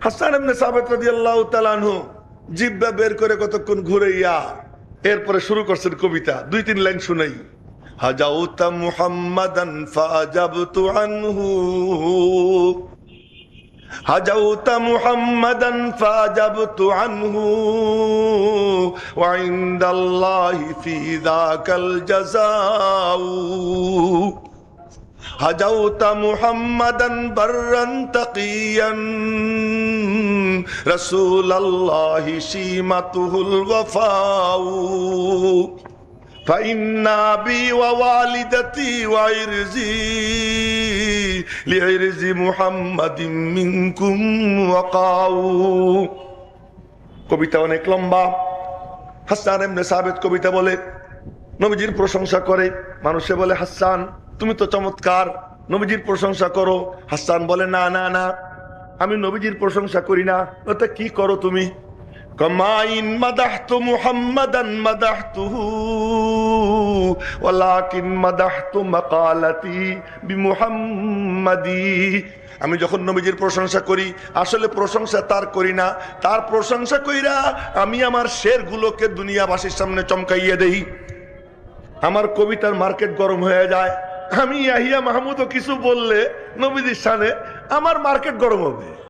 হাসান ইবনে সাবিত রাদিয়াল্লাহু তাআলা আনহু জিহ্বা বের করে কতক্ষণ ঘুরাইয়া এরপরে শুরু করছেন কবিতা। 2-3 লাইন শুনাই। হাজাউতা মুহাম্মাদান ফাআজাবতু আনহু, হাজাউতা মুহাম্মাদান ফাআজাবতু আনহু ওয়া ইনদাল্লাহি ফি যাকাল জাযাউ। হাজাউতা মুহাম্মাদান বাররান তাকিয়ান রাসূলুল্লাহি সীমাতুহুল ওয়াফাউ। ফাইন্না বি ওয়া ওয়ালিদাতি ওয়া ইরজি লিইরজি মুহাম্মাদিন মিনকুম ওয়াকাউ। কবিতা অনেক লম্বা। হাসান ইবনে সাবিত কবিতা বলে, নবীজির প্রশংসা করে। মানুষে বলে, হাসান তুমি তো চমৎকার, নবীজির প্রশংসা করো। হাসান বলে, না না না, আমি নবীজির প্রশংসা করি না। ওটা কি করো তুমি? কামাইন মাদাহতু মুহাম্মাদান মাদাহতুহু ওয়ালাকিন মাদাহতু মাকালাতি বিমুহাম্মাদি। আমি যখন নবীজির প্রশংসা করি, আসলে প্রশংসা তার করি না, তার প্রশংসা কইরা আমি আমার শেরগুলোকে দুনিয়াবাসীর সামনে চমকাইয়ে দেই। আমার কবিতার মার্কেট গরম হয়ে যায়। আমি ইয়াহিয়া মাহমুদও কিছু বললে নবীজির শানে আমার মার্কেট গরম হবে।